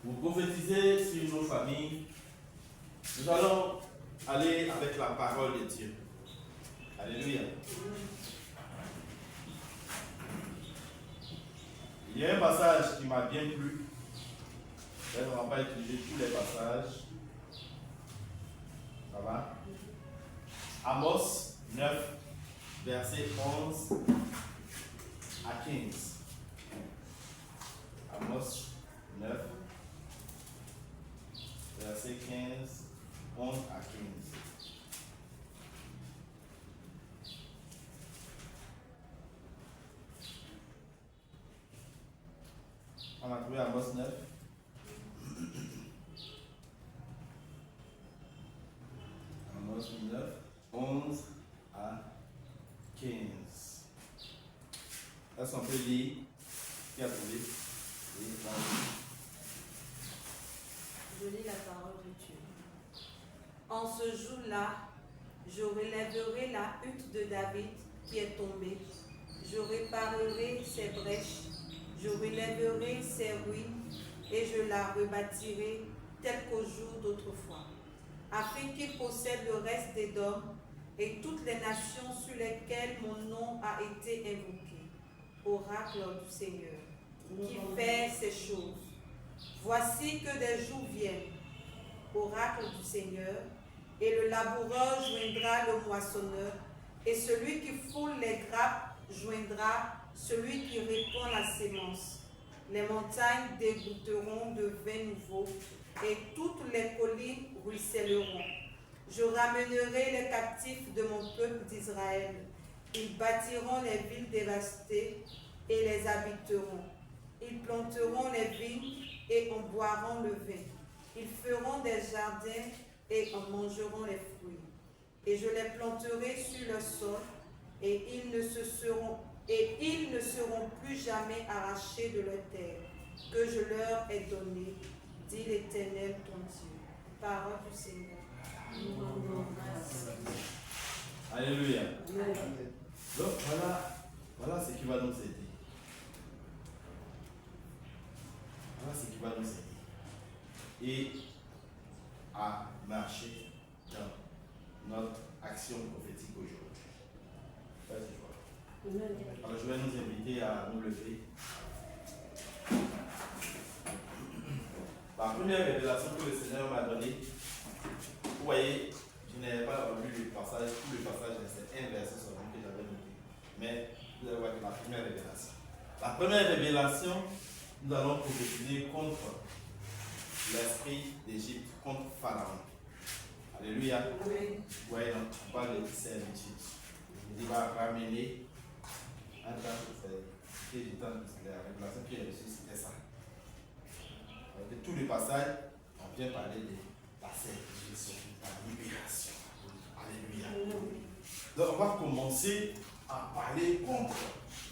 Vous prophétisez sur nos familles. Nous allons aller avec la parole de Dieu. Alléluia. Il y a un passage qui m'a bien plu. On ne va pas utiliser tous les passages. Ça va? Amos 9, verset 11 à 15. Amos 9, verset 15, 11 à 15. On a trouvé Amos 9. Amos 9, 11 à 15. Est-ce qu'on peut lire? Qui a trouvé? Je lis la parole de Dieu. En ce jour-là, je relèverai la hutte de David qui est tombée. Je réparerai ses brèches. Je relèverai ses ruines et je la rebâtirai telle qu'au jour d'autrefois, afin qu'il possède le reste d'Édom et toutes les nations sur lesquelles mon nom a été invoqué. Oracle du Seigneur, qui fait ces choses. Voici que des jours viennent, oracle du Seigneur, et le laboureur joindra le moissonneur, et celui qui foule les grappes joindra celui qui répand la sémence. Les montagnes dégoutteront de vin nouveau, et toutes les collines ruisselleront. Je ramènerai les captifs de mon peuple d'Israël. Ils bâtiront les villes dévastées et les habiteront. Ils planteront les vignes et en boiront le vin. Ils feront des jardins et en mangeront les fruits. Et je les planterai sur le sol, et ils ne seront plus jamais arrachés de leur terre, que je leur ai donnée, dit l'Éternel ton Dieu. Parole du Seigneur. Alléluia. Donc voilà ce qui va nous aider. Voilà ce qui va nous aider. Et à marcher dans notre action prophétique aujourd'hui. Alors je vais nous inviter à nous lever. La première révélation que le Seigneur m'a donnée, vous voyez, je n'ai pas lu le passage, tout le passage, c'est un verset seulement que j'avais noté. Mais vous allez voir que la première révélation. La première révélation, nous allons prophétiser contre l'esprit d'Égypte, contre Pharaon. Alléluia. Oui. Vous voyez, donc, on parle de servitude. Il va ramener un temps pour faire. La révélation qui est reçue, c'était ça. De tous les passages, on vient parler de la servitude, la libération. Alléluia. Donc on va commencer à parler contre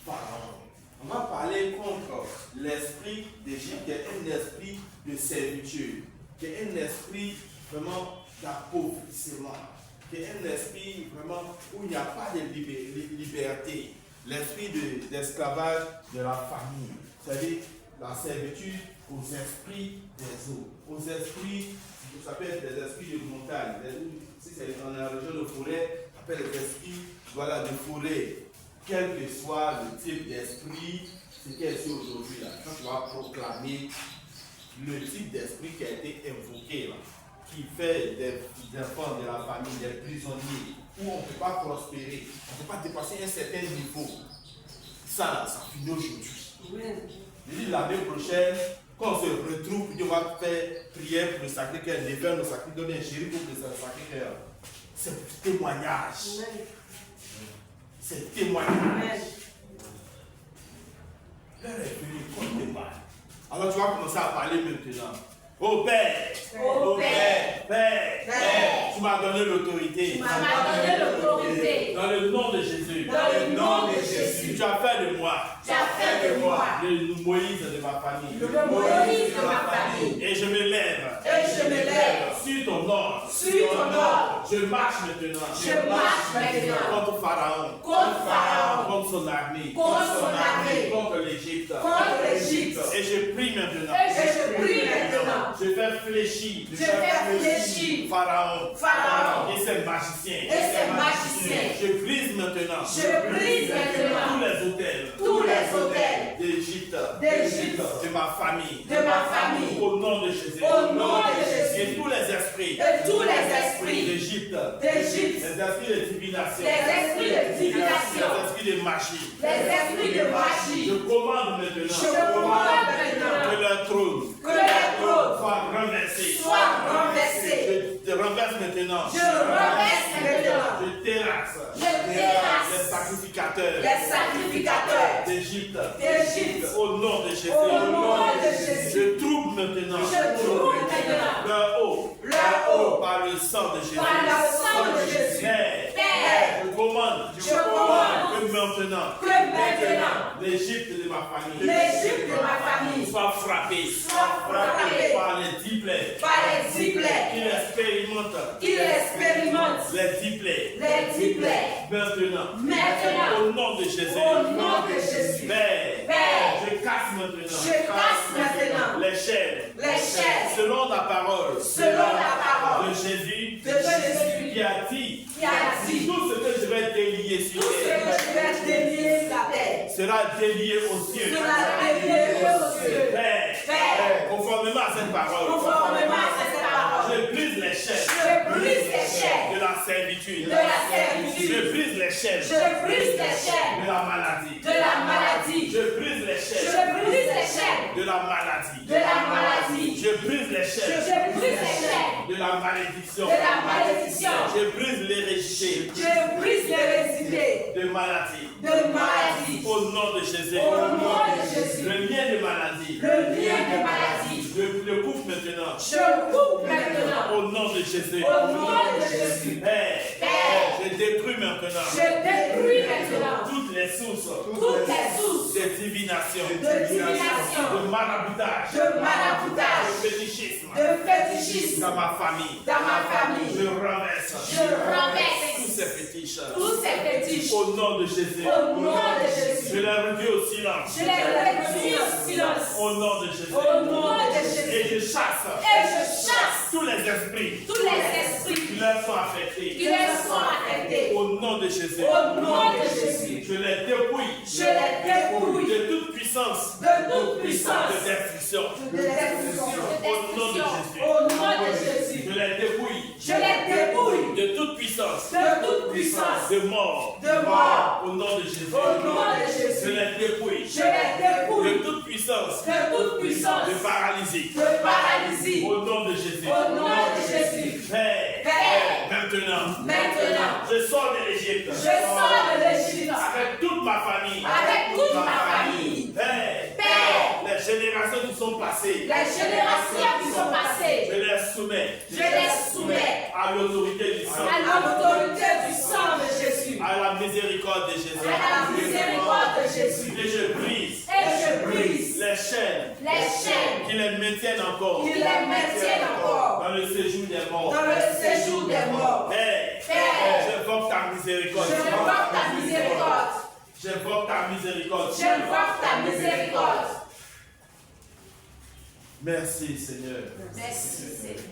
Pharaon. On va parler contre l'esprit d'Égypte, qui est un esprit de servitude, qui est un esprit vraiment d'appauvrissement, qui est un esprit vraiment où il n'y a pas de liberté. L'esprit d'esclavage de la famille, c'est-à-dire la servitude aux esprits des eaux, aux esprits, ça peut être des esprits de montagne, si c'est dans la région de forêt, ça peut être des esprits de forêt, quel que soit le type d'esprit, c'est qu'elle est aujourd'hui là, quand tu vas proclamer le type d'esprit qui a été invoqué là, qui fait des enfants de la famille, des prisonniers, où on ne peut pas prospérer, on ne peut pas dépasser un certain niveau. Ça là, ça finit aujourd'hui. Je dis l'année prochaine, quand on se retrouve, on va faire prière pour le Sacré-Cœur, lever le Sacré-Cœur, donner un chéri pour le Sacré-Cœur. C'est témoignage. C'est témoignage. L'heure est venue qu'on démarre. Alors tu vas commencer à parler maintenant. Oh Père, oh Père, Père, Père, tu m'as donné l'autorité. Tu m'as donné l'autorité. Dans le nom de Jésus. Dans le nom de Jésus. Tu as fait de moi. Tu as fait de moi. Le Moïse de ma famille. Le Moïse de ma famille. Et je me lève. Et je me lève. Sur ton ordre. Sur ton ordre. Je marche maintenant. Je marche maintenant. Contre Pharaon. Contre Pharaon. Contre son armée. Contre son armée. Contre l'Égypte. Contre l'Égypte. Et je prie maintenant. Et je prie maintenant. fléchir Pharaon et ses magiciens. et ses magiciens. Je brise maintenant Je brise maintenant tous les hôtels d'Égypte, de ma famille, au nom de Jésus. au nom de Jésus. Et tous les esprits Et tous les esprits d'Égypte, d'Égypte, les esprits de divination, les esprits de divination, les esprits de magie, les esprits de magie, je commande je maintenant commande maintenant que leur trône que les trônes soit renversé. soient renversés. Je renverse maintenant. Je renverse maintenant. Je terrasse Je terrasse les sacrificateurs les sacrificateurs d'Égypte. d'Égypte. Au nom de Jésus. Au nom de Jésus. Je trouve maintenant Je trouve maintenant leur eau leur eau par le sang de Jésus. par le sang de Jésus. Père, Père, je commande je commande que maintenant que maintenant l'Égypte de ma famille l'Égypte de ma famille soit frappée soit frappée par les 10 plaies par les 10 plaies. qu'il expérimente Il expérimente les 10 plaies les 10 plaies. maintenant. Maintenant, Au nom de Jésus. au nom de Jésus. Père, Père, je casse maintenant je casse maintenant les chaînes les chaînes selon la parole selon la parole de Jésus de Jésus qui a dit qui a dit tout ce que je vais délier sur tout ce que terre je vais délier sur la terre sera délié aux cieux. sera délié aux cieux. Père, Père, conformément à cette parole, conformément à cette parole, je brise les chaînes je brise les chaînes de la servitude. de la servitude. Je brise les chaînes Je brise les chaînes de la maladie. de la maladie. Je brise les Je chaînes brise les chaînes de la maladie. de la maladie. Je brise les Je chaînes brise les chaînes de la malédiction. de la malédiction. Je brise l'hérédité Je brise les résidus de maladie. de maladie. Au nom de Jésus. Au nom de Jésus. Le lien de maladie. Le lien de maladie. Je le coupe maintenant. Je coupe maintenant. Au nom de Jésus. Au nom de Jésus. Père, Père, je détruis maintenant je détruis maintenant toutes les sources toutes les sources de divination, de divination, de maraboutage, de maraboutage, de fétichisme de fétichisme dans ma famille. dans ma famille. Je renverse Je renverse tous ces fétiches. tous ces fétiches Au nom de Jésus. au nom de Je Jésus. les réduis au silence. Je les réduis au silence Au nom de Jésus. au nom de Et Jésus. je chasse Et je chasse tous les esprits tous les esprits qui leur sont affectés. qui leur sont affectés Au nom de Jésus. au nom de Jésus. Je les dépouille Je les dépouille de toute puissance de toute puissance de destruction. de destruction. Au nom de Jésus. Au nom de Jésus. Je les dépouille Je les dépouille de toute puissance de toute puissance de mort. de mort. Au nom de Jésus. Au nom de Je Jésus. les dépouille Je les de dépouille toute puissance de toute puissance de paralysie. de paralysie. Au nom de Jésus. Au nom de Jésus. Père, Père, maintenant, maintenant, je sors de l'Égypte je sors de l'Égypte avec toute ma famille. avec toute ma famille. Père, Père, les générations qui sont passées, les générations qui sont passées, je les soumets je les soumets à l'autorité du sang, à l'autorité du sang de Jésus, à la miséricorde de Jésus. à la miséricorde de Jésus. Et je brise Et je brise les chaînes qui les maintiennent encore qui les maintiennent encore dans le séjour des morts. dans le séjour des morts. Père, Père, j'invoque ta miséricorde. j'invoque ta miséricorde. J'invoque ta miséricorde. J'invoque ta miséricorde. Merci Seigneur. Merci, Seigneur.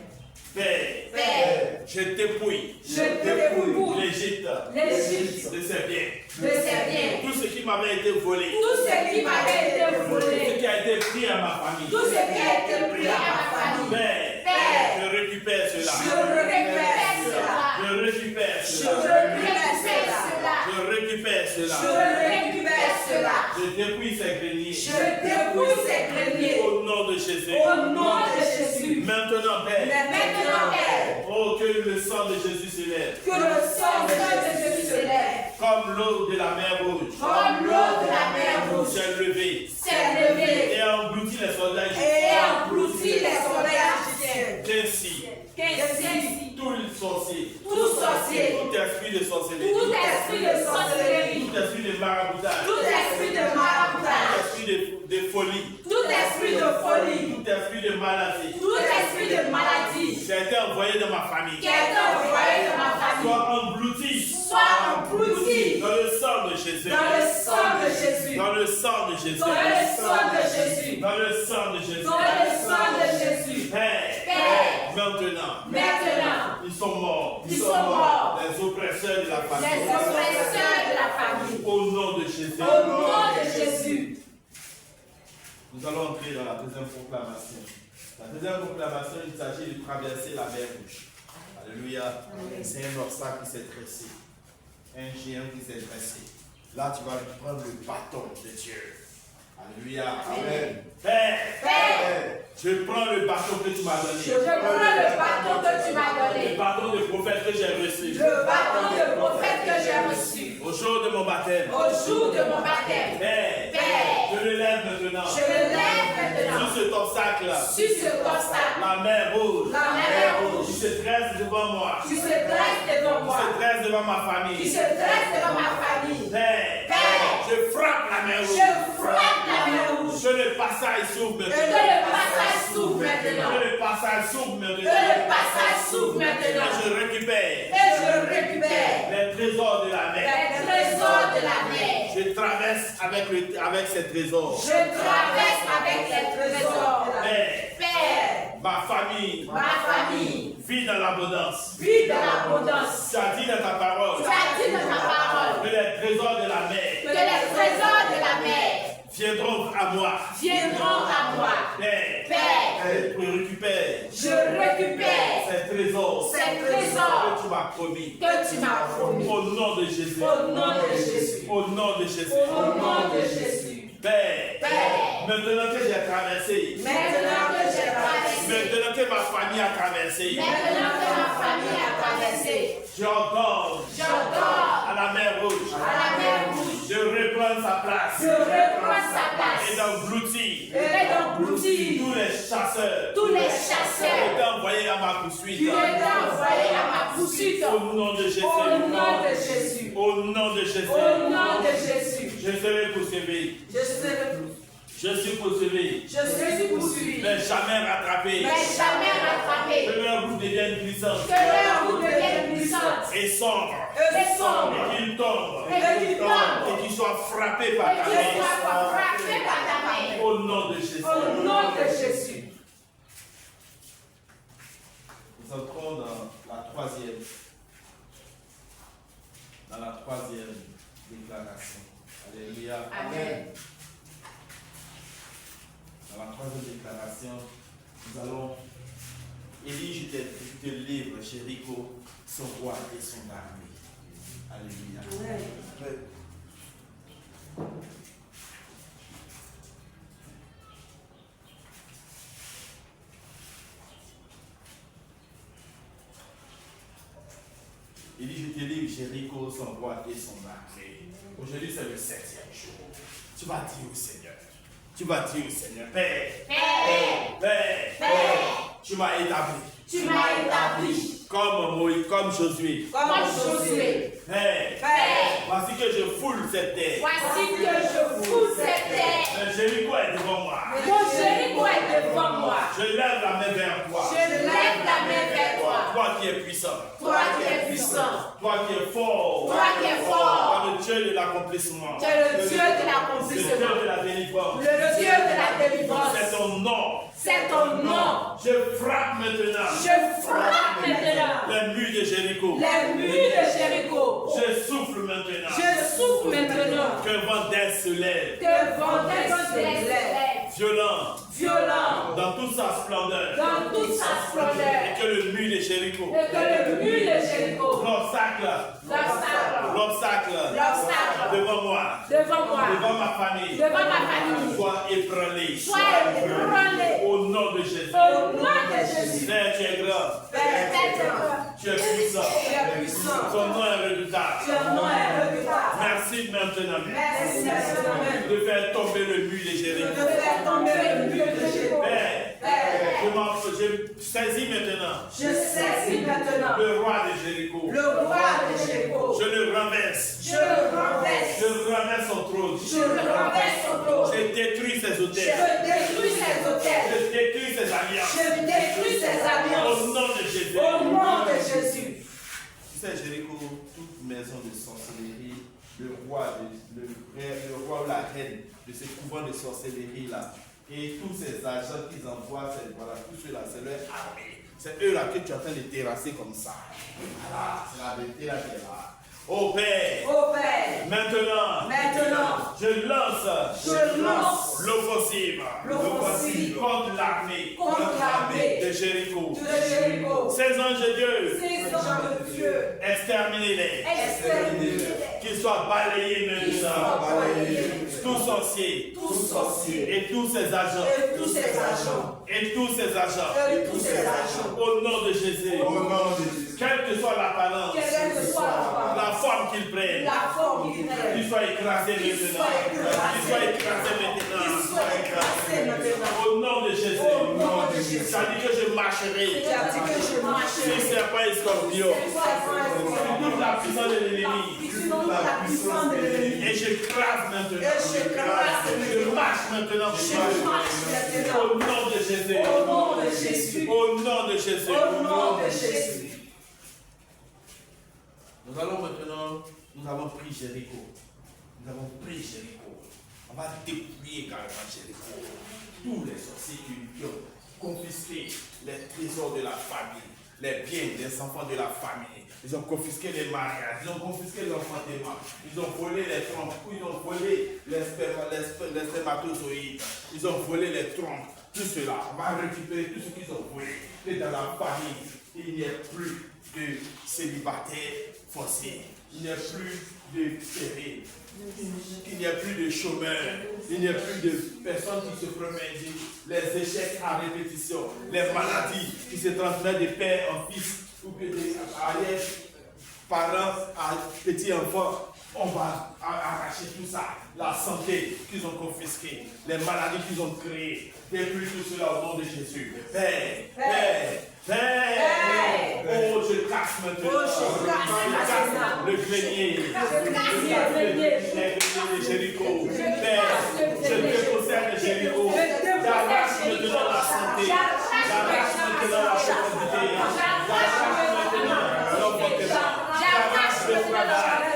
Père, Père, je dépouille je dépouille l'Égypte l'Égypte de ses biens. de ses biens. Tout ce qui m'avait été volé, Tout ce qui m'avait été tout ce volé, qui a été pris à ma famille. tout ce qui a été pris à ma famille. Père, Père, je récupère cela. je récupère cela. Je récupère Je cela. récupère cela. Je récupère cela. Je récupère cela. Je dépouille ces greniers. Je dépouille ces greniers. Au nom de Jésus. Au nom de Jésus. Maintenant, Père, Maintenant, Père, oh, que le sang de Jésus s'élève. que le sang de Jésus se lève. Comme l'eau de la mer rouge. Comme l'eau de la mer rouge S'est levée s'est levée et a englouti les soldats et égyptiens. englouti les soldats égyptiens. Ainsi, Ainsi, tout sorcier, tout sorcier, tout esprit de sorcellerie, tout esprit de sorcellerie, tout esprit de maraboutage, tout esprit de maraboutage, tout esprit de folie, tout esprit de folie, tout esprit de maladie, tout esprit de maladie qui a été envoyé dans ma famille, qui a été envoyé dans ma famille, soit englouti soit englouti dans le sang de Jésus, dans le sang de Jésus, dans le sang de Jésus, dans le sang de Jésus, dans le sang de Jésus. dans le sang de Jésus. Père, Père, Maintenant, Maintenant, ils sont morts. ils sont morts. Les oppresseurs de la Les famille. oppresseurs de la famille. Au nom de Jésus. Au nom de Jésus. Nous allons entrer dans la deuxième proclamation. La deuxième proclamation, il s'agit de traverser la mer Rouge. Alléluia. C'est un obstacle qui s'est dressé. Un géant qui s'est dressé. Là, tu vas prendre le bâton de Dieu. Alléluia. Amen. Père, je prends le bâton que tu m'as donné. Je prends le bâton que tu m'as donné. Le bâton de prophète que j'ai reçu. Le bâton de prophète que j'ai reçu. Au jour de mon baptême. Au jour de mon baptême. Père, je le lève maintenant. Je le lève maintenant. Sur cet obstacle-là. Sur ce obstacle. La mer rouge. La mer rouge. Qui se dresse devant moi. Tu se dresses devant Qui moi. se dresse devant ma Tu famille. se dresses devant ma famille. Père, je frappe la mer rouge. Je frappe la mer rouge. Que le passage s'ouvre Que maintenant. le passage s'ouvre maintenant. Que le passage s'ouvre Que maintenant. le passage s'ouvre Et maintenant. je récupère Et je récupère les trésors de la mer. les trésors de la mer. Je traverse avec ces trésors. Je traverse avec les trésors. Père, Ma famille ma famille vit dans l'abondance. vit dans l'abondance. Tu as dit dans ta parole Tu as dit dans ta parole que les trésors de la mer que les trésors de la mer viendront à moi. viendront à moi. Père, Je récupère je récupère ces trésors ces trésors que tu m'as promis. que tu m'as promis. Au nom de Jésus. Au nom de Jésus. Au nom de Jésus. Au nom de Jésus. Père, Père, maintenant que j'ai traversé, maintenant que j'ai traversé, maintenant que ma famille a traversé, maintenant que ma famille a traversé, j'ordonne j'ordonne à la mer rouge à la mer rouge de reprendre sa place de reprendre sa et place d'engloutir et d'engloutir tous les chasseurs tous les qui chasseurs étaient envoyés à ma poursuite. qui étaient envoyés à ma poursuite. Au nom de Jésus. Au nom de Jésus. Au nom de Jésus. Au nom de Jésus. Je serai poursuivi. Je suis poursuivi. Je suis poursuivi. Mais jamais rattrapé. Mais jamais rattrapé. Que leur roue devienne puissante. Que leur roue devienne puissante. Et sombre. Et sombre. Et qu'il tombe. Et qu'il tombe. Et qu'il soit frappé par Et ta que main. soit frappé par ta main. Au nom de Jésus. Au nom de Jésus. Nous entrons dans la troisième. Dans la troisième déclaration. Alléluia. Amen. Dans la troisième déclaration, nous allons. Élie, je te livre, Jéricho, son roi et son armée. Alléluia. Amen. Il dit, je te livre Jéricho, son roi et son armée. Aujourd'hui, c'est le 7e jour. Tu vas dire au Seigneur. Tu vas dire au Seigneur, Père, tu m'as établi. Tu m'as établi Comme Moïse, comme Josué. comme Josué. Père, voici que je foule cette terre. Voici que je fous cette terre. Jéricho est devant moi. Mon Jéricho est devant moi. Je lève la main vers toi. Je lève la main vers toi. Toi qui es puissant. Toi qui es puissant. Toi qui es fort. Toi qui es fort. Toi le Dieu de l'accomplissement. Tu es le Dieu de Le Dieu l'accomplissement. de la délivrance. Le Dieu de la délivrance. C'est ton nom. C'est ton nom. Je frappe maintenant Je frappe maintenant les murs de Jéricho. les murs de Jéricho. Je souffle maintenant. Je souffle maintenant Que vent d'air se lève. que vendredi se lève. Violent. Violent Dans toute sa splendeur. dans toute sa splendeur. Et que le mur de Jéricho. Et que le mur de Jéricho. L'obstacle. L'obstacle Devant moi. devant moi. Devant ma famille. Devant ma famille. Soit ébranlé. Sois ébranlé. Au nom de Jésus. Au nom de Jésus. Père, tu es grand. Père, Tu es puissant. tu es puissant. Ton nom est redoutable. Ton nom est redoutable. Merci maintenant Merci maintenant de faire tomber le mur de de Jéricho. faire tomber le mur de Jéricho. Père, Père, je saisis maintenant je saisis maintenant le roi de Jéricho. le roi de Jéricho. Je le renverse. Je le renverse. Je renverse son trône. Je renverse son trône. Je détruis ses Je hôtels. détruis ses hôtels. Je détruis ses alliances. Je détruis ses Au alliances. nom de Jésus. Au nom de Jésus. Tu sais, Jéricho, toute maison de sorcellerie, le roi ou la reine de ce couvent de sorcellerie là, et tous ces agents qu'ils envoient, voilà, tout cela, c'est leur armée. C'est eux là que tu es en train de terrasser comme ça. Voilà, c'est la vérité là qui est là. Ô Père, maintenant, je lance l'offensive contre l'armée de Jéricho. Ces anges de Dieu, exterminez-les. Qu'ils soient balayés maintenant. Tous sorciers et tous ces agents. Au nom de Jésus. Quelle que soit l'apparence, la forme qu'ils prennent, qu'ils soient écrasés maintenant. Au nom de Jésus. Ça dit que je marcherai sur serpent et scorpion, sur toute la puissance de l'ennemi. Et je crase maintenant. Je marche maintenant. Au nom de Jésus. Au nom de Jésus. Nous allons maintenant, nous avons pris Jéricho. On va dépouiller carrément Jéricho. Tous les sorciers qui ont confisqué les trésors de la famille, les biens des enfants de la famille. Ils ont confisqué les mariages, ils ont confisqué l'enfantement, ils ont volé les trompes, ils ont volé les spermatozoïdes, ils ont volé les trompes. Tout cela, on va récupérer tout ce qu'ils ont volé. Et dans la famille, il n'y a plus de célibataires forcés, il n'y a plus de stérile, il n'y a plus de chômeurs, il n'y a plus de personnes qui se promènent, les échecs à répétition, les maladies qui se transmettent de père en fils ou que des arrière-parents à petits-enfants. On va arracher tout ça, la santé qu'ils ont confisquée, les maladies qu'ils ont créées, détruire tout cela au nom de Jésus. Père, oh, je casse maintenant. Le grenier de Jéricho. Père, je dépossède de Jéricho. J'arrache maintenant la santé. J'arrache maintenant la fécondité. J'arrache maintenant l'enfantement. J'arrache le travail.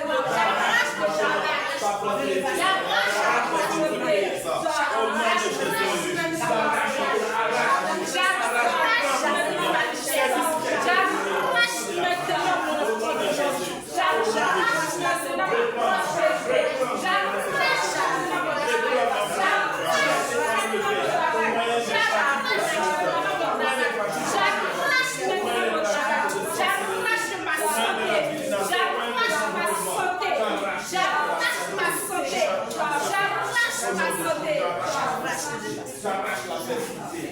J'arrache la fertilité.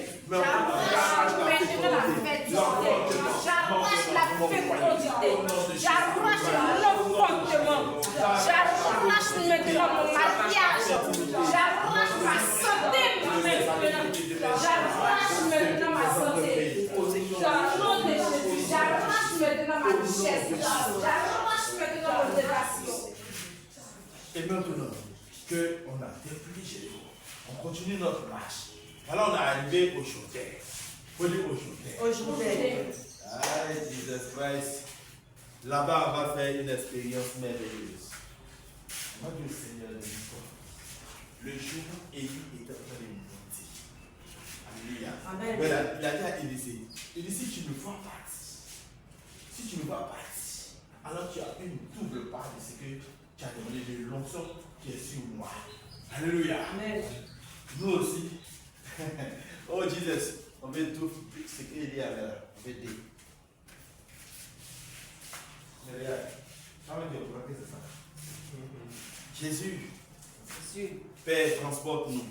J'arrache la fécondité. J'arrache l'enfantement. J'arrache maintenant mon mariage. J'arrache ma santé maintenant. J'arrache maintenant ma santé. Dans le nom de Jésus. J'arrache maintenant ma richesse. J'arrache maintenant mon relation. Et maintenant qu'on a dépouillé Jéricho, on continue notre marche. Alors on est arrivé au Chaudet. Faut dire au Chaudet. Ah, Jesus Christ. Là-bas, on va faire une expérience merveilleuse. On va dire au Seigneur de l'histoire. Le jour où Élie était en train de monter. Alléluia. Amen. Voilà, il a dit à Élie, il dit, si tu me vois partir, alors tu as une double part de ce que tu as demandé de l'onction qui est sur moi. Alléluia. Amen. Nous aussi. Oh Jesus, on veut tout ce qu'il y a là. On veut dire. Mais regarde, c'est ça. Jésus, Père, transporte-nous.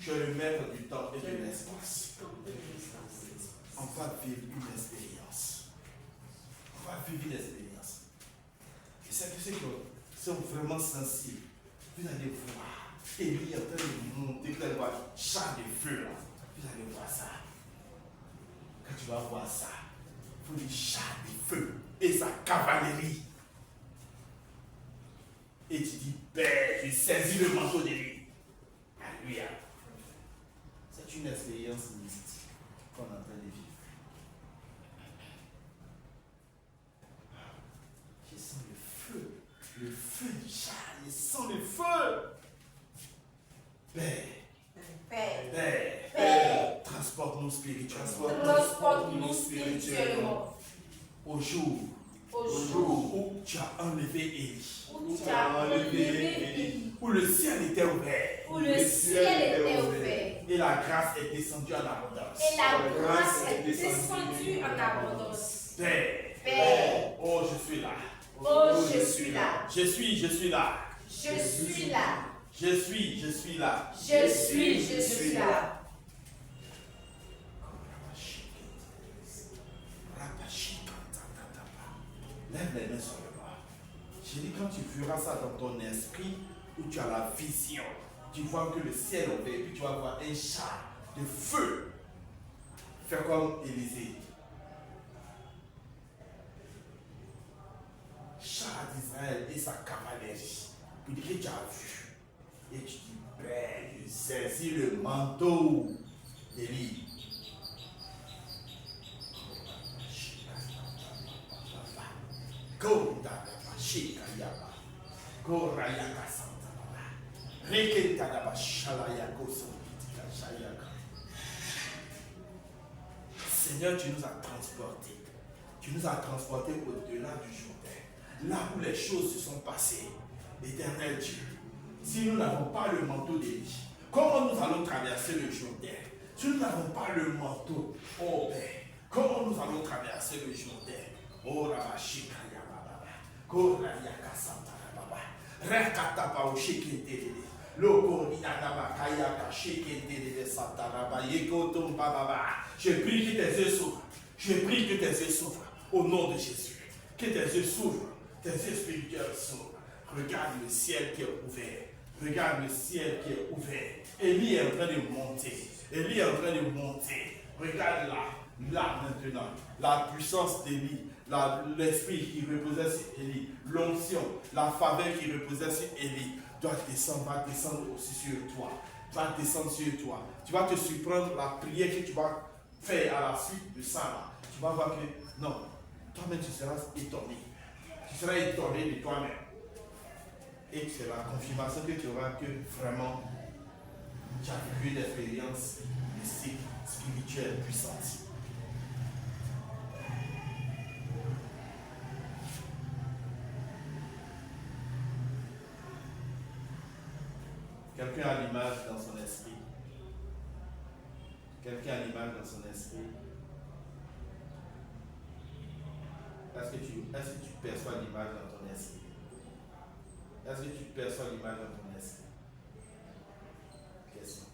Tu es le maître du temps et de l'espace. On va vivre une expérience. Et c'est que ceux qui sont vraiment sensibles, vous allez voir. Élie est en train de monter, vous allez voir char de feu là. Vous allez voir ça. Quand tu vas voir ça, il faut des chars de feu et sa cavalerie. Et tu dis, Père, tu saisis le manteau d'Élie. Alléluia. C'est une expérience mystique qu'on est en train de vivre. Je sens le feu du char, je sens le feu. Père, transporte transporte-nous spirituellement. Transporte-nous spirituellement. Au jour où tu as enlevé Élie. Où tu as enlevé Élie. Où le ciel était ouvert. Où le ciel était ouvert. Et la grâce est descendue en abondance. Et la grâce est descendue en abondance. Père. Oh, je suis là. Oh, je suis là. Je suis là. Je suis là. Je suis là. Je suis là. Lève les mains sur le bas. J'ai dit, quand tu feras ça dans ton esprit, où tu as la vision, tu vois que le ciel est ouvert, et puis tu vas voir un char de feu. Fais comme Élisée. Char d'Israël et sa cavalerie. Pour dire que tu as vu. Et tu dis, ben, je saisis le manteau d'Élie. Seigneur, tu nous as transportés. Tu nous as transportés au-delà du Jourdain. Là où les choses se sont passées. Éternel Dieu, si nous n'avons pas le manteau d'Élie, comment nous allons traverser le Jourdain? Si nous n'avons pas le manteau, oh Père, comment nous allons traverser le Jourdain? Oh Rabashika Yababa, Korayaka Santara Baba, Rekataba Oshikete, Loko Ninadaba Kayaka Shikete de Santaraba, Yekotum Baba. Je prie que tes yeux s'ouvrent. Je prie que tes yeux s'ouvrent au nom de Jésus. Que tes yeux s'ouvrent, tes yeux spirituels s'ouvrent. Regarde le ciel qui est ouvert. Regarde le ciel qui est ouvert. Élie est en train de monter. Élie est en train de monter. Regarde là maintenant. La puissance d'Élie. L'esprit qui reposait sur Élie. L'onction, la faveur qui reposait sur Élie. Va descendre aussi sur toi. Va descendre sur toi. Tu vas te surprendre la prière que tu vas faire à la suite de ça. Là. Tu vas voir que non. Toi-même tu seras étonné. Tu seras étonné de toi-même. Et c'est la confirmation que tu auras que vraiment tu as vécu une expérience mystique, spirituelle, puissante. Quelqu'un a l'image dans son esprit. Quelqu'un a l'image dans son esprit. Est-ce que tu perçois l'image dans ton esprit? Est-ce que tu perçois l'image dans ton esprit? Question.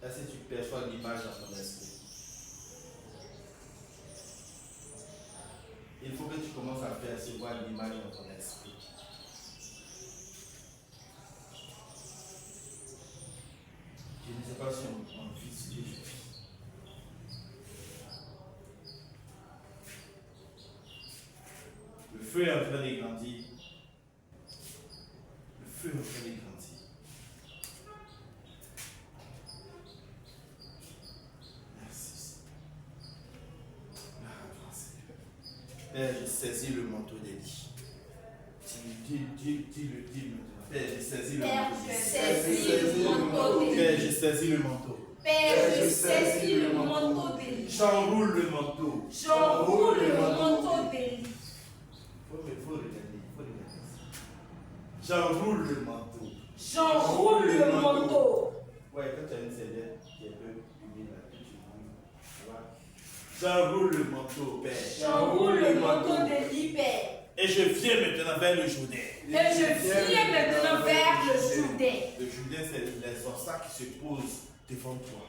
Est-ce que tu perçois l'image dans ton esprit? Il faut que tu commences à percevoir l'image dans ton esprit. Je ne sais pas si on vit ce que je vis. Le feu est en train de grandir. Le feu est en train de grandir. Merci. Père, j'ai saisi le manteau d'Élie. Dis-le maintenant. Père, j'ai saisi le manteau. Père, j'ai saisi le manteau. Père, je saisis le manteau d'Élie. J'enroule le manteau. J'enroule le manteau d'Élie. Faut regarder. J'enroule le manteau. J'enroule le manteau. Ouais, quand tu as une serviette qui est un peu humide, là, tu vois. J'enroule le manteau, Père. J'enroule le manteau d'Élie, Père. Et je viens maintenant vers le Jourdain. Et je viens maintenant vers le Jourdain. Le Jourdain, c'est les obstacles qui se posent devant toi.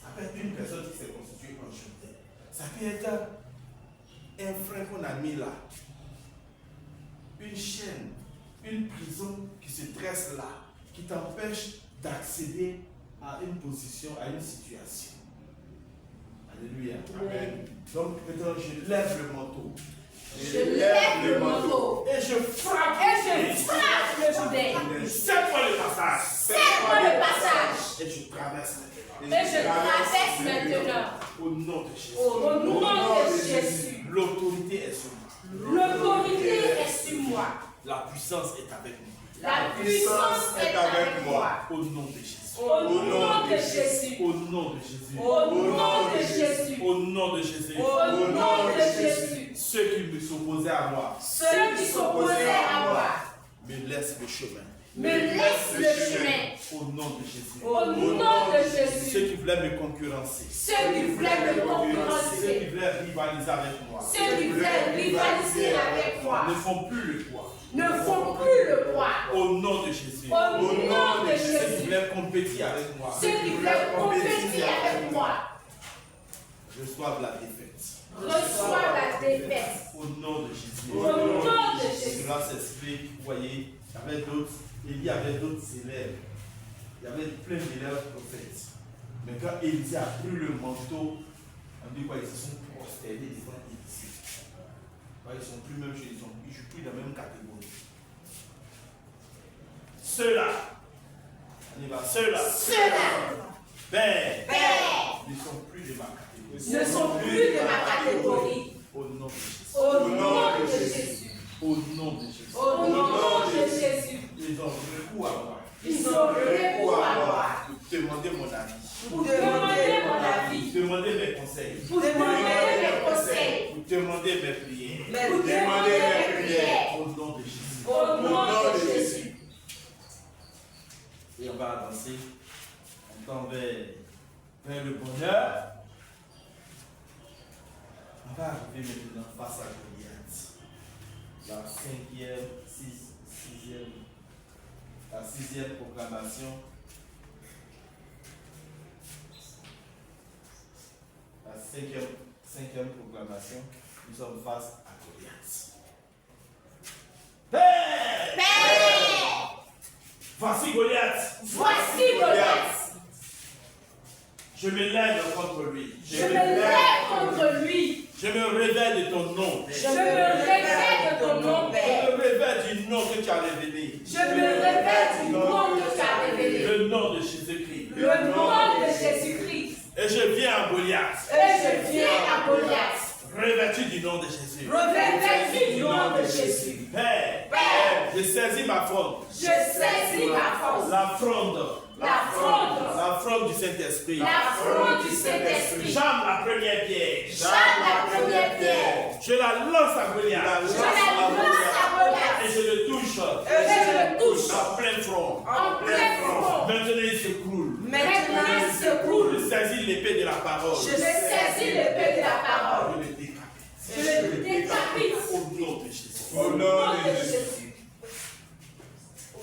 Ça peut être une personne qui s'est constituée en Jourdain. Ça peut être un frein qu'on a mis là. Une chaîne, une prison qui se dresse là, qui t'empêche d'accéder à une position, à une situation. Alléluia. Amen. Donc maintenant, je lève le manteau. Je lève le manteau. Et je frappe. Le Jourdain. 7 fois le passage. 7 fois le passage. Et je traverse. Et je traverse maintenant. Au nom de Jésus. Au nom de Jésus. L'autorité est sur moi. L'autorité est sur moi. La puissance est avec moi. La puissance est avec moi. Au nom de Jésus. Au nom nom de Jésus. Au nom de Jésus. Au nom de Jésus. Au nom de Jésus. Au nom de Jésus. Ceux qui s'opposaient à moi. Ceux qui s'opposaient à moi. Me laissent le chemin. Me laissent le chemin. Au nom de Jésus. Au nom de Jésus. Ceux qui voulaient me concurrencer. Ceux qui voulaient me Ceux qui concurrencer. voulaient rivaliser avec moi. Ceux qui voulaient rivaliser avec moi. Ne font plus le poids. Ne font plus le poids. Au nom de Jésus. Au nom de Ceux qui Jésus. voulaient compétir avec moi. Ceux qui voulaient compétir avec moi. Reçoivent la défaite. Reçoivent la défaite. Au nom de Jésus. Au nom de Jésus. Cela s'explique, vous voyez, il y avait d'autres, Élie avait d'autres élèves. Il y avait plein d'élèves prophètes. Mais quand Élie a pris le manteau, on dit quoi, ils se sont prosternés devant Élie. Ils ne sont plus même chez ils sont plus dans la même catégorie. Ceux-là, on y va, ceux-là, Père, ne sont plus de ma catégorie. Ne sont plus de ma catégorie. Au nom de Jésus. Au nom de Jésus. Au nom de Jésus. Au nom de Jésus. Ils ont recours à moi. Ils ont recours à moi. Pour demander mon avis. Pour demander mon avis. Pour demander mes conseils. Pour demander mes conseils. Pour demander mes prières. Pour demander mes prières. Au nom de Jésus. Au nom de Jésus. Et on va avancer. On tend vers le bonheur. On va arriver maintenant face à Goliath. La sixième proclamation. La cinquième proclamation. Nous sommes face à Goliath. Père! Voici Goliath. Voici Goliath. Je me lève contre lui. Je me lève contre lui. Je me révèle de ton nom. Je me révèle de ton nom, Je Père. me révèle du nom que tu as révélé. Je me révèle du nom que tu as révélé. Le nom de Jésus-Christ. Le nom de Jésus-Christ. Et je viens à Goliath. Et je viens à Goliath. Revêtu du nom de Jésus. Revêtu du nom de Jésus. Père, je saisis ma fronde. Je saisis ma force. La fronde. La fronde. La fronde du Saint-Esprit. La fronde du Saint-Esprit. J'aime la première pierre. J'aime la première pierre. Je la lance à Goliath. Je la lance à Goliath. Et je le touche. Et je le touche. En plein front. En plein front. Maintenant il s'écroule. Maintenant il se coule. Je saisis l'épée de la parole. Je saisis l'épée de la parole. Je le décapite. Je le décapite. Au nom de Jésus. Au nom de Jésus. Tu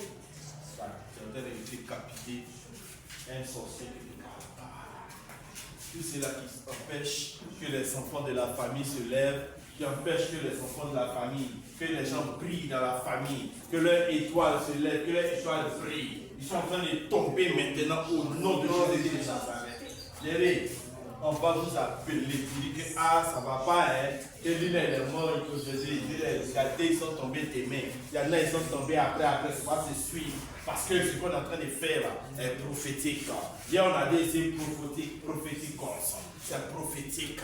es en train de décapiter un sorcier qui ne parle pas. Tout cela qui empêche que les enfants de la famille se lèvent, qui empêche que les enfants de la famille, que les gens brillent dans la famille, que leur étoile se lève, que leur étoile brille. Ils sont en train de tomber maintenant au nom de Jésus de Nazareth. On va vous appeler pour dire que ça ne va pas, hein. Que l'une est mort, il faut Jésus. Regardez, ils sont tombés tes mains. Il y en a, ils sont tombés après, ça va se suivre. Parce que ce qu'on est en train de faire là, est prophétique. Hier, on a dit c'est prophétique. C'est prophétique.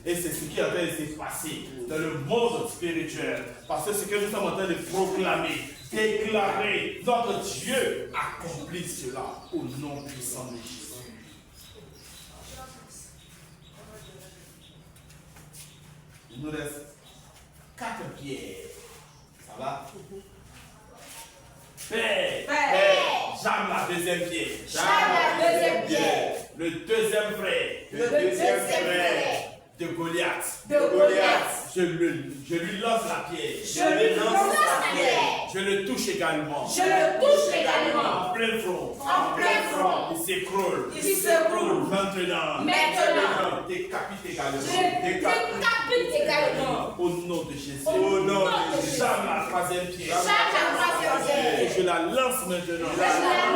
Et c'est ce qui est en train de se passer dans le monde spirituel. Parce que ce que nous sommes en train de proclamer, déclarer, notre Dieu accomplit cela au nom puissant de Jésus. Il nous reste 4 pierres. Ça va? Père, j'aime la deuxième pierre. J'aime la deuxième pierre. Le deuxième frère. Le deuxième frère. De Goliath. De Goliath. Je lui lance la pierre. Je lui lance la pierre. Je le touche également. Je le touche également. En plein front. En plein front. Il s'écroule. Il s'écroule. Maintenant. Décapite également. Je décapite également. Au nom de Jésus. Au nom de Jésus. J'aime la troisième pierre. J'aime la troisième pierre. Et je la lance maintenant. Je la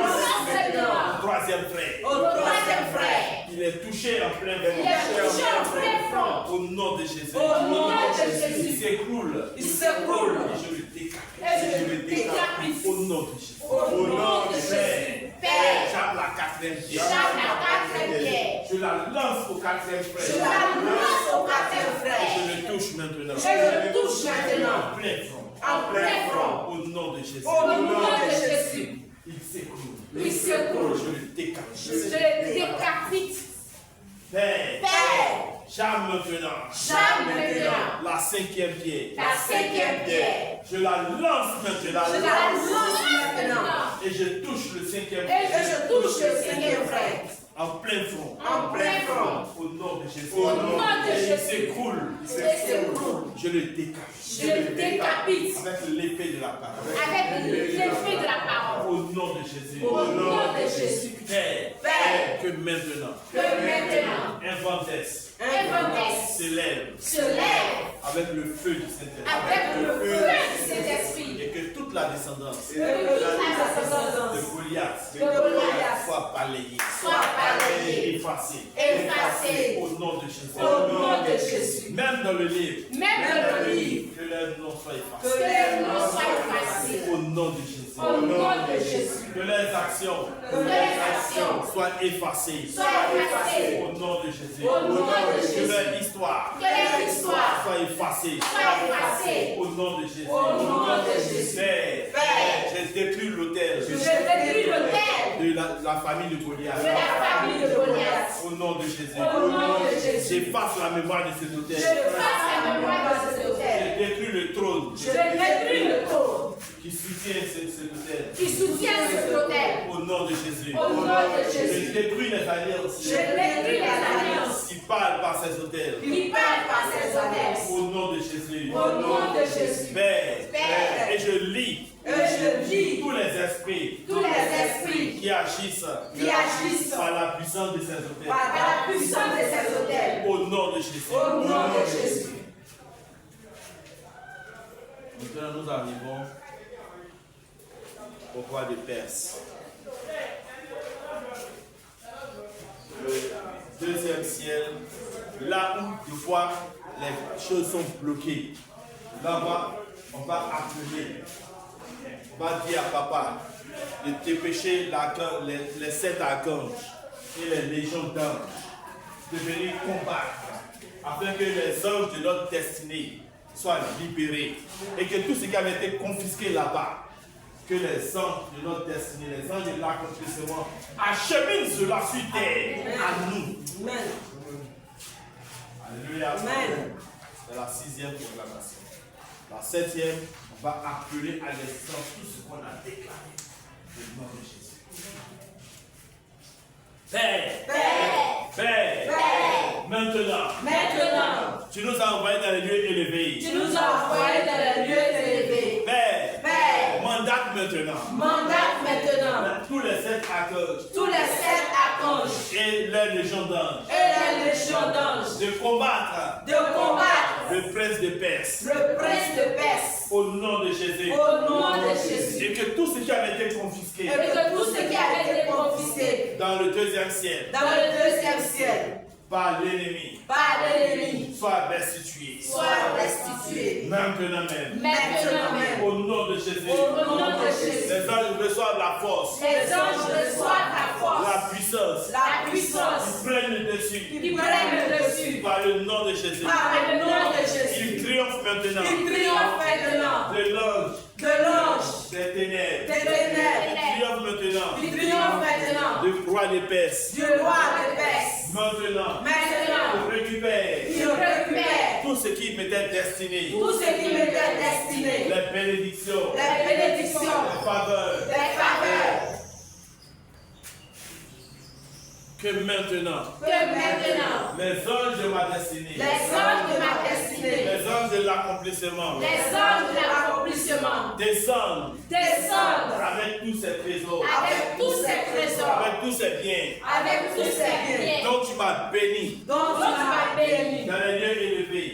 lance maintenant. Troisième frère. Au troisième frère. Il est touché en plein Il est touché en plein front. Au nom de Jésus. Au nom de Il Jésus. s'écroule. Il s'écroule. Et je le décapite. Et je le décapite. Au nom de Jésus. Au nom de Jésus. Père. J'aime la quatrième pierre. J'aime la quatrième pierre. Je la lance au quatrième frère. Je la lance au quatrième Et frère. je le touche maintenant. Je le touche maintenant. En plein front. En plein front. Au nom de Jésus. Au nom de Jésus. Il s'écroule. Il s'écroule. Je le décapite. Je le Père. Charme maintenant. La cinquième pierre. Je la lance maintenant. Et je touche le cinquième frère. En plein front. Au nom de Jésus. Il s'écroule. Je le décapite. Avec l'épée de la parole. Au nom de Jésus. Père, que maintenant. Un vent d'est se lève. Avec le feu du Saint-Esprit. Et que toute la descendance de Goliath soit balayée. Effacée. Au nom de Jésus. Même dans le livre. Que leur nom soit effacé. Au nom de Jésus. Que leurs actions soient effacées. Au nom de Jésus. Que leur histoire soit effacée. Au nom de Jésus. Père, je détruis l'autel de la famille de Goliath. Au nom de Jésus. J'efface la mémoire de cet autel. Je détruis le trône qui soutient cet autel. Au nom de Jésus. Je détruis les alliances qui parlent par ces autels. Au nom de Jésus. Père, et je lis tous les esprits qui agissent par la puissance de ces autels. Au nom de Jésus. Maintenant, nous arrivons au roi de Perse. Le deuxième ciel, là où des fois les choses sont bloquées. Là, on va appeler. On va dire à papa de dépêcher les 7 archanges et les légions d'anges de venir combattre afin que les anges de notre destinée soient libérés et que tout ce qui avait été confisqué là-bas, que les anges de notre destinée, les anges de l'accomplissement acheminent cela sur terre à nous. Amen. Alléluia. Amen. C'est la 6e proclamation. La 7e, on va appeler à l'existence tout ce qu'on a déclaré au nom de Jésus. Père, maintenant, tu nous as envoyés dans les lieux élevés. Père, mandate maintenant. Tous les 7 archanges et leurs légions d'anges de combattre le prince de Perse. Au nom de Jésus. Et que tout ce qui avait été confisqué dans le deuxième ciel par l'ennemi soit restitué. Maintenant même. Au nom de Jésus. Les anges reçoivent la force. La puissance. Ils prennent le dessus. Par le nom de Jésus. Ils triomphent maintenant. De l'ange. Des ténèbres. Ils triomphent maintenant. Du roi des Perses. Maintenant. Il récupère tout ce qui m'était destiné. Les bénédictions. Les faveurs. Que maintenant, les anges de ma destinée, les anges de l'accomplissement, descendent avec tous ces trésors, avec tous ces biens, dont tu m'as béni, dans les lieux élevés,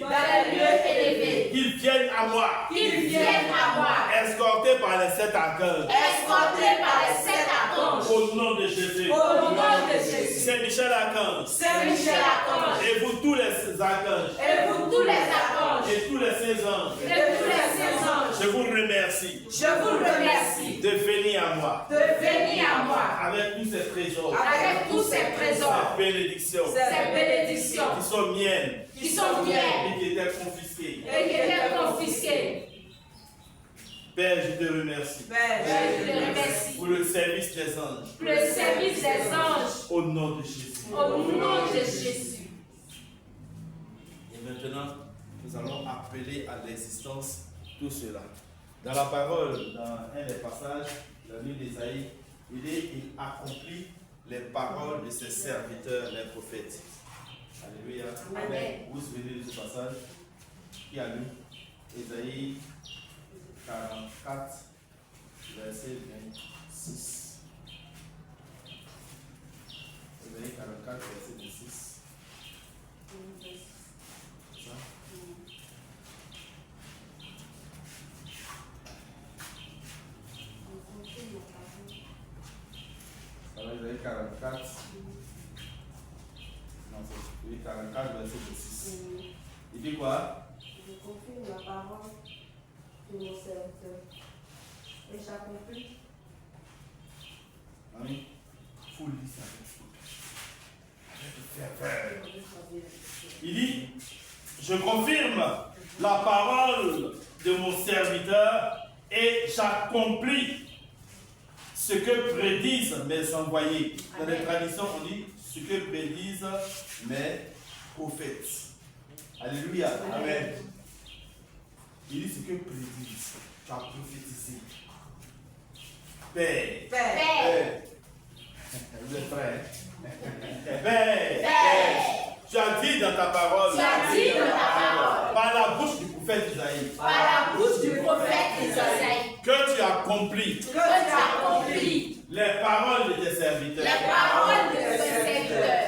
qu'ils viennent à moi, escortés par les 7 archanges, au nom de Jésus. Saint Michel Archange. Et vous tous les archanges. Et tous les saints anges. Je vous remercie. De venir à moi. Avec tous ces trésors. Ces bénédictions. Qui sont miennes. Et qui étaient confisquées. Père, je te remercie. Père, je te remercie Pour le service des anges. pour le service des anges. Au nom de Jésus. Au nom de Jésus. Et maintenant, nous allons appeler à l'existence tout cela. Dans la parole, dans un des passages, le livre d'Ésaïe, il dit qu'il accomplit les paroles de ses serviteurs, les prophètes. Alléluia. Amen. Vous vous souvenez de ce passage? Qui a lu? Ésaïe 44, verset 26. Ésaïe 44, verset 26. C'est ça? Alors, Ésaïe 44. Non, c'est 44, verset 26. Il dit quoi? Je confirme la parole de mon serviteur. Et j'accomplis. Amen. Faut lire ça. Il dit, je confirme la parole de mon serviteur et j'accomplis ce que prédisent mes envoyés. Dans les traditions, on dit ce que prédisent mes prophètes. Alléluia. Amen. Il dit ce que prédisent. Tu as prophétisé. Père. Père. Vous êtes prêts? Père. Tu as dit dans ta parole. Tu as dit dans ta parole. Par la bouche du prophète Isaïe. Par la bouche du prophète Isaïe. Que tu accomplis. Que tu accomplis. Les paroles de tes serviteurs. Les paroles de tes serviteurs.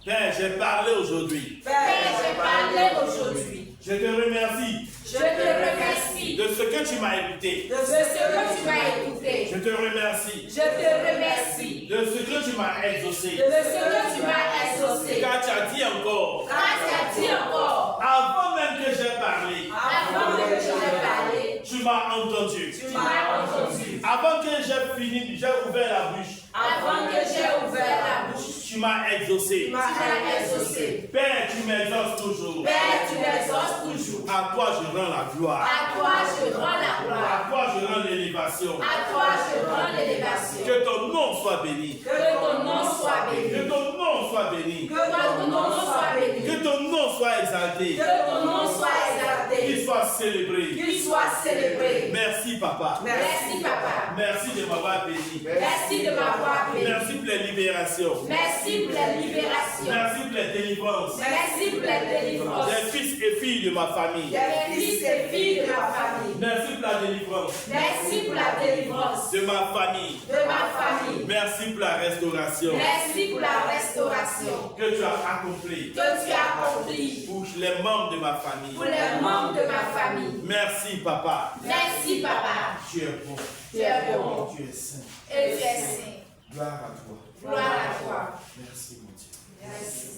Père, j'ai parlé aujourd'hui. Père, j'ai parlé aujourd'hui. Je te remercie Je te remercie de ce que tu m'as écouté. de ce que tu m'as écouté. Je te remercie Je te remercie de ce que tu m'as exaucé. de ce que tu m'as exaucé. Car tu as dit encore, Car tu as dit encore, avant même que j'ai parlé, avant que je t'ai parlé, tu m'as entendu. tu m'as entendu. Avant que j'ai fini, j'ai ouvert la bouche. Avant que j'ai ouvert la bouche, Tu m'as exaucé. tu m'as exaucé. Père, tu m'exauces toujours. Père, tu m'exauces toujours. À toi, je rends la gloire. À toi, je rends la À gloire. toi, je rends l'élévation. À toi, je rends l'élévation. Que ton nom soit béni. Que ton nom soit Que béni. ton nom soit béni. Que ton nom soit béni. Que ton nom soit exalté. Que ton nom soit exalté. Qu'il soit célébré. Qu'il soit célébré. Merci, papa. Merci, papa. Merci de m'avoir béni. Merci de m'avoir béni. Merci pour les libérations. Merci pour la libération. Merci pour les délivrances. Merci pour la délivrance. Des fils et filles de ma famille. Des fils et filles de ma famille. Merci pour la délivrance Merci pour la délivrance de ma famille. de ma famille. Merci pour la restauration Merci pour la restauration que tu as accomplie que tu as accomplie pour les membres de ma famille. pour les membres de ma famille. Merci, papa. Merci, papa. Tu es bon. Tu es bon Tu es saint. et tu es saint. Gloire à toi. Gloire à toi. Merci, mon Dieu. Merci.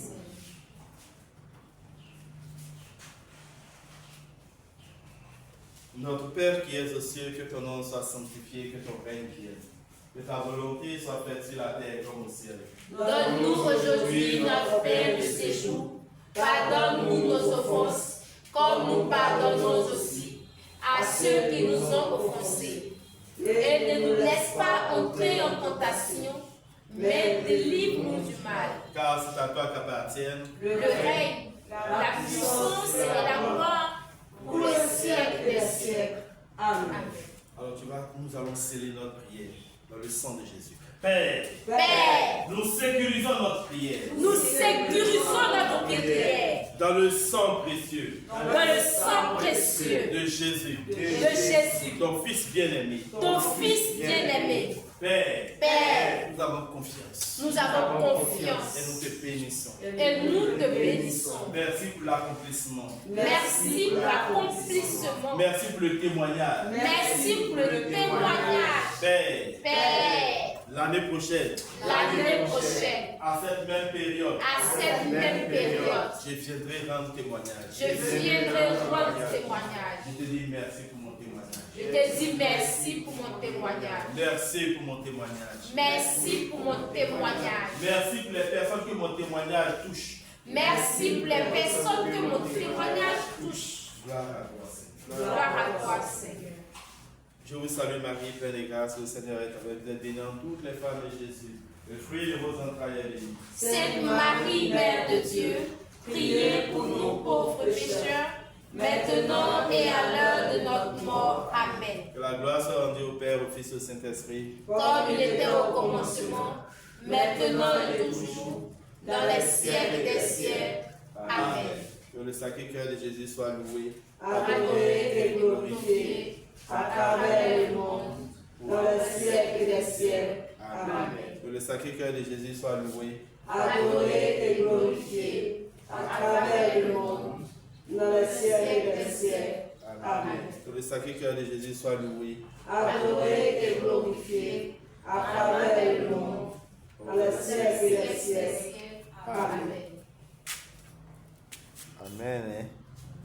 Notre Père qui es aux cieux, que ton nom soit sanctifié, que ton règne vienne. Que ta volonté soit faite sur la terre comme au ciel. Donne-nous aujourd'hui notre pain de séjour. Pardonne-nous nos offenses, comme nous pardonnons aussi à ceux qui nous ont offensés. Et ne nous laisse pas entrer en tentation, mais délivre-nous du mal. Car c'est à toi qu'appartiennent Le règne, la puissance et la gloire pour le siècle des siècles. Amen. Alors nous allons sceller notre prière dans le sang de Jésus. Père, Père, nous sécurisons notre prière nous sécurisons notre prière dans le sang précieux dans le sang précieux de Jésus, de Jésus, ton Fils bien-aimé. ton Fils bien-aimé. Père, Père, nous avons confiance nous avons et confiance nous te bénissons. et nous te bénissons. Merci pour l'accomplissement. Merci pour l'accomplissement. Merci pour le témoignage. Merci pour le témoignage. Père, Père, l'année prochaine, l'année prochaine, à cette même période, à cette même période, je viendrai rendre témoignage. je viendrai rendre témoignage. Je te dis merci pour mon témoignage. Je te dis merci pour mon témoignage. Merci pour mon témoignage. Merci pour mon témoignage. Merci pour les personnes que mon témoignage touche. Merci pour les personnes que mon témoignage touche. Gloire à toi, Seigneur. Gloire à toi, Seigneur. Je vous salue Marie, pleine de grâce, le Seigneur est avec vous. Vous êtes bénie entre toutes les femmes et Jésus, le fruit de vos entrailles est béni. Sainte Marie, Mère de Dieu, priez pour nous pauvres pécheurs, maintenant et à l'heure de notre mort. Amen. Que la gloire soit rendue au Père, au Fils et au Saint-Esprit. Comme il était au commencement, maintenant et toujours, dans les siècles des siècles. Amen. Que le Sacré-Cœur de Jésus soit loué, Adoré et glorifié à travers le monde, dans les siècles des siècles. Amen. Que le Sacré-Cœur de Jésus soit loué, Adoré et glorifié à travers le monde, dans les siècles des siècles. Amen. Que le Sacré-Cœur de Jésus soit loué, Adoré et glorifié à travers le monde, dans les siècles des siècles. Amen. Amen.